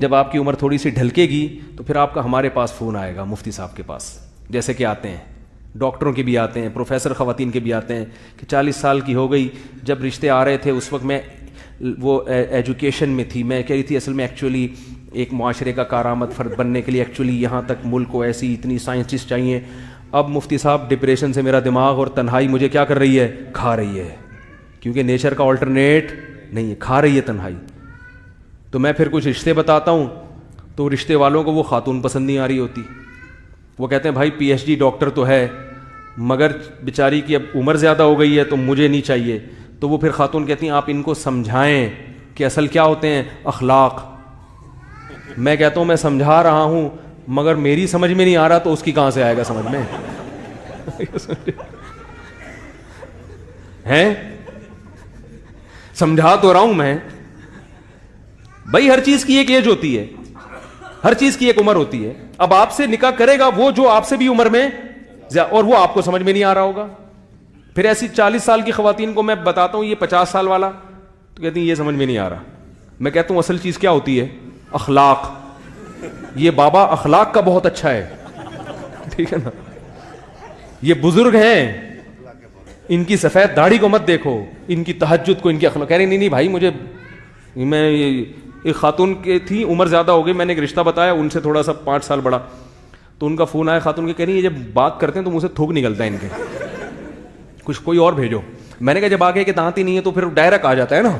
جب آپ کی عمر تھوڑی سی ڈھلکے گی تو پھر آپ کا ہمارے پاس فون آئے گا، مفتی صاحب کے پاس، جیسے کہ آتے ہیں، ڈاکٹروں کے بھی آتے ہیں، پروفیسر خواتین کے بھی آتے ہیں کہ 40 سال کی ہو گئی، جب رشتے آ رہے تھے اس وقت میں وہ ایجوکیشن میں تھی، میں کہہ رہی تھی اصل میں ایکچولی ایک معاشرے کا کارآمد فرد بننے کے لیے ایکچولی یہاں تک ملک کو ایسی اتنی سائنٹسٹ چاہیے. اب مفتی صاحب ڈپریشن سے میرا دماغ اور تنہائی مجھے کیا کر رہی ہے، کھا رہی ہے، کیونکہ نیچر کا آلٹرنیٹ نہیں ہے، کھا رہی ہے تنہائی. تو میں پھر کچھ رشتے بتاتا ہوں تو رشتے والوں کو وہ خاتون پسند نہیں آ رہی ہوتی، وہ کہتے ہیں بھائی پی ایچ ڈی ڈاکٹر تو ہے مگر بیچاری کی اب عمر زیادہ ہو گئی ہے تو مجھے نہیں چاہیے. تو وہ پھر خاتون کہتی ہیں آپ ان کو سمجھائیں کہ اصل کیا ہوتے ہیں اخلاق. میں کہتا ہوں میں سمجھا رہا ہوں مگر میری سمجھ میں نہیں آ رہا تو اس کی کہاں سے آئے گا سمجھ میں ہیں؟ سمجھا تو رہا ہوں میں بھائی، ہر چیز کی ایک ایج ہوتی ہے، ہر چیز کی ایک عمر ہوتی ہے. اب آپ سے نکاح کرے گا وہ جو آپ سے بھی عمر میں اور وہ آپ کو سمجھ میں نہیں آ رہا ہوگا. پھر ایسی 40 سال کی خواتین کو میں بتاتا ہوں یہ 50 سال والا تو کہتی ہیں یہ سمجھ میں نہیں آ رہا. میں کہتا ہوں اصل چیز کیا ہوتی ہے اخلاق. یہ بابا اخلاق کا بہت اچھا ہے، ٹھیک ہے نا، یہ بزرگ ہیں، ان کی سفید داڑھی کو مت دیکھو، ان کی تہجد کو، ان کی اخلاق. کہہ رہے نہیں بھائی مجھے، میں ایک خاتون کی تھی عمر زیادہ ہو گئی، میں نے ایک رشتہ بتایا ان سے تھوڑا سا 5 سال بڑا، تو ان کا فون آیا خاتون کے، کہہ رہی ہے جب بات کرتے ہیں تو منہ سے تھوک نکلتا ہے ان کے، کچھ کوئی اور بھیجو. میں نے کہا جب آگے کے دانت ہی نہیں ہے تو پھر ڈائریکٹ آ جاتا ہے نا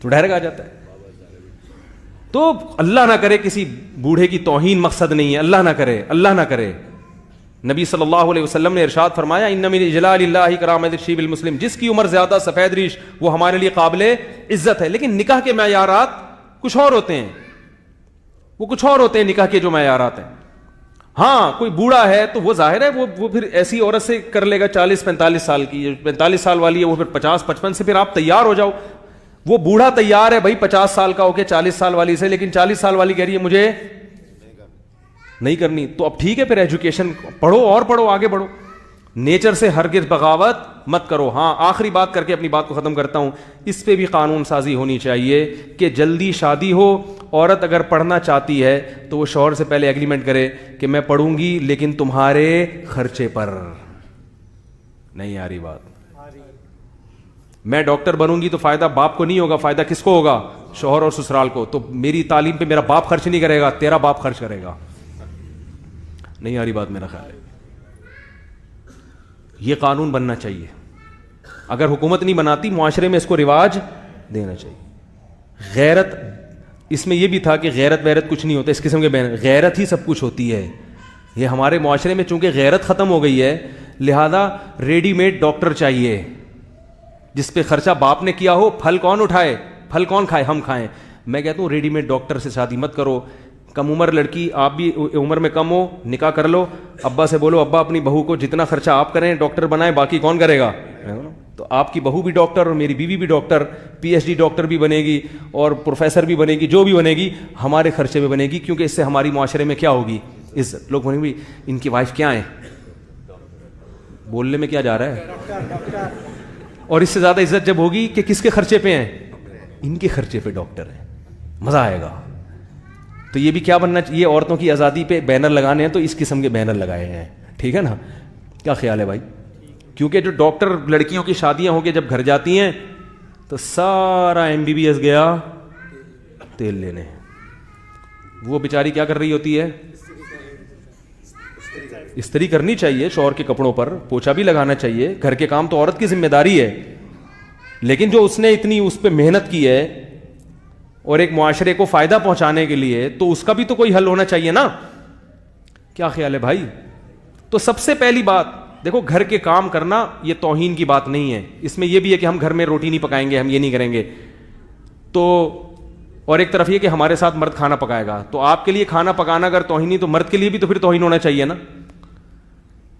تو ڈائریکٹ آ جاتا ہے. تو اللہ نہ کرے کسی بوڑھے کی توہین مقصد نہیں ہے، اللہ نہ کرے، اللہ نہ کرے. نبی صلی اللہ علیہ وسلم نے ارشاد فرمایا ان من اجلال اللہ کرامت الشیب المسلم، جس کی عمر زیادہ سفید ریش وہ ہمارے لیے قابل عزت ہے. لیکن نکاح کے معیارات کچھ اور ہوتے ہیں، وہ کچھ اور ہوتے ہیں نکاح کے جو معیارات ہیں. ہاں کوئی بوڑھا ہے تو وہ ظاہر ہے وہ پھر ایسی عورت سے کر لے گا 40-45 سال کی، 45 سال والی ہے وہ پھر 50-55 سے پھر آپ تیار ہو جاؤ. وہ بوڑھا تیار ہے بھائی 50 سال کا ہو کے 40 سال والی سے، لیکن 40 سال والی کہہ رہی ہے مجھے نہیں کرنی. تو اب ٹھیک ہے پھر ایجوکیشن پڑھو اور پڑھو، آگے بڑھو، نیچر سے ہرگز بغاوت مت کرو. ہاں آخری بات کر کے اپنی بات کو ختم کرتا ہوں، اس پہ بھی قانون سازی ہونی چاہیے کہ جلدی شادی ہو. عورت اگر پڑھنا چاہتی ہے تو وہ شوہر سے پہلے ایگریمنٹ کرے کہ میں پڑھوں گی لیکن تمہارے خرچے پر. نہیں آ رہی بات؟ میں ڈاکٹر بنوں گی تو فائدہ باپ کو نہیں ہوگا، فائدہ کس کو ہوگا؟ شوہر اور سسرال کو. تو میری تعلیم پہ میرا باپ خرچ نہیں کرے گا، تیرا باپ خرچ کرے گا. نہیں آ رہی بات میرا خیال ہے. یہ قانون بننا چاہیے، اگر حکومت نہیں بناتی معاشرے میں اس کو رواج دینا چاہیے. غیرت، اس میں یہ بھی تھا کہ غیرت ویرت کچھ نہیں ہوتا اس قسم کے بین، غیرت ہی سب کچھ ہوتی ہے. یہ ہمارے معاشرے میں چونکہ غیرت ختم ہو گئی ہے لہذا ریڈی میڈ ڈاکٹر چاہیے جس پہ خرچہ باپ نے کیا ہو، پھل کون اٹھائے، پھل کون کھائے، ہم کھائیں. میں کہتا ہوں ریڈی میڈ ڈاکٹر سے شادی مت کرو. کم عمر لڑکی، آپ بھی عمر میں کم ہو، نکاح کر لو، ابا سے بولو ابا اپنی بہو کو جتنا خرچہ آپ کریں ڈاکٹر بنائیں، باقی کون کرے گا. تو آپ کی بہو بھی ڈاکٹر اور میری بیوی بھی doctor, P H D doctor بھی بنے گی اور پروفیسر بھی بنے گی، جو بھی بنے گی ہمارے خرچے میں بنے گی، کیونکہ اس سے ہماری معاشرے میں کیا ہوگی، عزت. لوگ بولیں گے ان کی وائف کیا ہے، بولنے میں کیا جا رہا ہے. اور اس سے زیادہ عزت جب ہوگی کہ کس کے خرچے پہ ہیں، ان کے خرچے پہ ڈاکٹر ہیں، مزہ آئے گا. تو یہ بھی کیا بننا چاہیے، عورتوں کی آزادی پہ بینر لگانے ہیں تو اس قسم کے بینر لگائے ہیں، ٹھیک ہے نا. کیا خیال ہے بھائی؟ کیونکہ جو ڈاکٹر لڑکیوں کی شادیاں ہو کے جب گھر جاتی ہیں تو سارا MBBS گیا تیل لینے، وہ بیچاری کیا کر رہی ہوتی ہے، استری کرنی چاہیے شوہر کے کپڑوں پر، پوچھا بھی لگانا چاہیے، گھر کے کام تو عورت کی ذمہ داری ہے. لیکن جو اس نے اتنی اس پہ محنت کی ہے اور ایک معاشرے کو فائدہ پہنچانے کے لیے، تو اس کا بھی تو کوئی حل ہونا چاہیے نا. کیا خیال ہے بھائی؟ تو سب سے پہلی بات دیکھو، گھر کے کام کرنا یہ توہین کی بات نہیں ہے، اس میں یہ بھی ہے کہ ہم گھر میں روٹی نہیں پکائیں گے، ہم یہ نہیں کریں گے. تو اور ایک طرف یہ کہ ہمارے ساتھ مرد کھانا پکائے گا، تو آپ کے لیے کھانا پکانا اگر توہینی تو مرد کے لیے بھی تو پھر توہین ہونا چاہیے نا.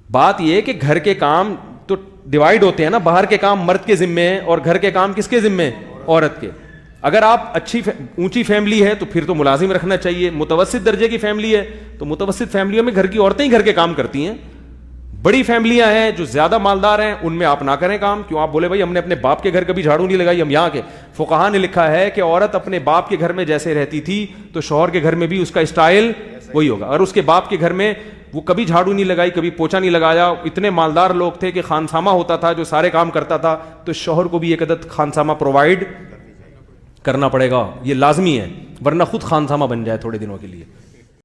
بات یہ کہ گھر کے کام تو ڈیوائیڈ ہوتے ہیں نا، باہر کے کام مرد کے ذمے ہیں اور گھر کے کام کس کے ذمے، عورت کے. اگر آپ اچھی اونچی فیملی ہے تو پھر تو ملازم رکھنا چاہیے، متوسط درجے کی فیملی ہے تو متوسط فیملیوں میں گھر کی عورتیں ہی گھر کے کام کرتی ہیں. بڑی فیملیاں ہیں جو زیادہ مالدار ہیں ان میں آپ نہ کریں کام. کیوں؟ آپ بولے بھائی ہم نے اپنے باپ کے گھر کبھی جھاڑو نہیں لگائی, ہم یہاں کے. فقہا نے لکھا ہے کہ عورت اپنے باپ کے گھر میں جیسے رہتی تھی تو شوہر کے گھر میں بھی اس کا اسٹائل وہی ہوگا. اگر اس کے باپ کے گھر میں وہ کبھی جھاڑو نہیں لگائی, کبھی پوچھا نہیں لگایا, اتنے مالدار لوگ تھے کہ خانسامہ ہوتا تھا جو سارے کام کرتا تھا, تو شوہر کو بھی ایک عدد خانسامہ پرووائڈ کرنا پڑے گا, یہ لازمی ہے, ورنہ خود خانسامہ بن جائے تھوڑے دنوں کے لیے.